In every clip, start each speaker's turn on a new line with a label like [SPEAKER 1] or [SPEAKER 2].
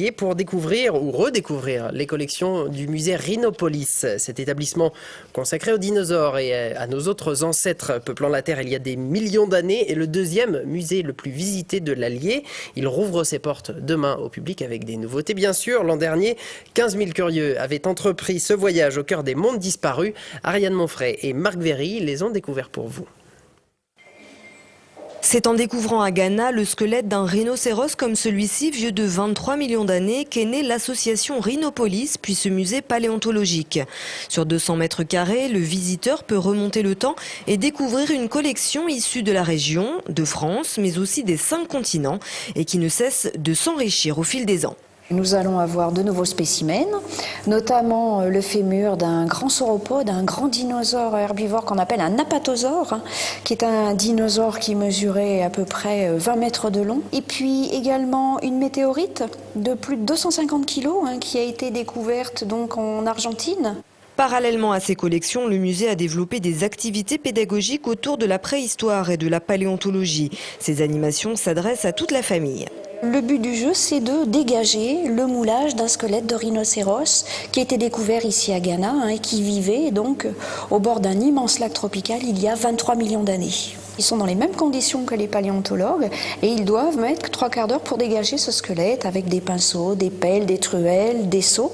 [SPEAKER 1] Et pour découvrir ou redécouvrir les collections du musée Rhinopolis. Cet établissement consacré aux dinosaures et à nos autres ancêtres peuplant la Terre il y a des millions d'années est le deuxième musée le plus visité de l'Allier. Il rouvre ses portes demain au public avec des nouveautés bien sûr. L'an dernier, 15 000 curieux avaient entrepris ce voyage au cœur des mondes disparus. Ariane Monfray et Marc Véry les ont découverts pour vous.
[SPEAKER 2] C'est en découvrant à Ghana le squelette d'un rhinocéros comme celui-ci, vieux de 23 millions d'années, qu'est née l'association Rhinopolis, puis ce musée paléontologique. Sur 200 mètres carrés, le visiteur peut remonter le temps et découvrir une collection issue de la région, de France, mais aussi des 5 continents, et qui ne cesse de s'enrichir au fil des ans.
[SPEAKER 3] Nous allons avoir de nouveaux spécimens, notamment le fémur d'un grand sauropode, un grand dinosaure herbivore qu'on appelle un apatosaure, qui est un dinosaure qui mesurait à peu près 20 mètres de long. Et puis également une météorite de plus de 250 kilos qui a été découverte donc en Argentine.
[SPEAKER 2] Parallèlement à ces collections, le musée a développé des activités pédagogiques autour de la préhistoire et de la paléontologie. Ces animations s'adressent à toute la famille.
[SPEAKER 3] Le but du jeu, c'est de dégager le moulage d'un squelette de rhinocéros qui a été découvert ici à Ghana et qui vivait donc au bord d'un immense lac tropical il y a 23 millions d'années. Ils sont dans les mêmes conditions que les paléontologues et ils doivent mettre 3/4 d'heure pour dégager ce squelette avec des pinceaux, des pelles, des truelles, des seaux.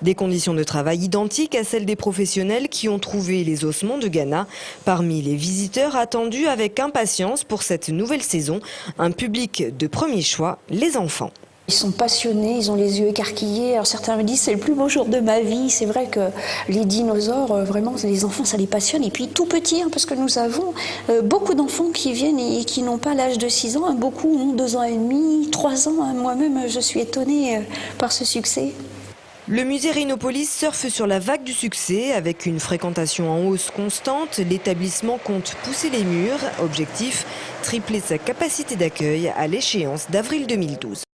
[SPEAKER 2] Des conditions de travail identiques à celles des professionnels qui ont trouvé les ossements de Ghana. Parmi les visiteurs attendus avec impatience pour cette nouvelle saison, un public de premier choix, les enfants.
[SPEAKER 3] Ils sont passionnés, ils ont les yeux écarquillés. Alors certains me disent c'est le plus beau jour de ma vie. C'est vrai que les dinosaures, vraiment, les enfants, ça les passionne. Et puis tout petit, parce que nous avons beaucoup d'enfants qui viennent et qui n'ont pas l'âge de 6 ans. Beaucoup ont 2 ans et demi, 3 ans. Moi-même, je suis étonnée par ce succès.
[SPEAKER 2] Le musée Rhinopolis surfe sur la vague du succès. Avec une fréquentation en hausse constante, l'établissement compte pousser les murs. Objectif, tripler sa capacité d'accueil à l'échéance d'avril 2012.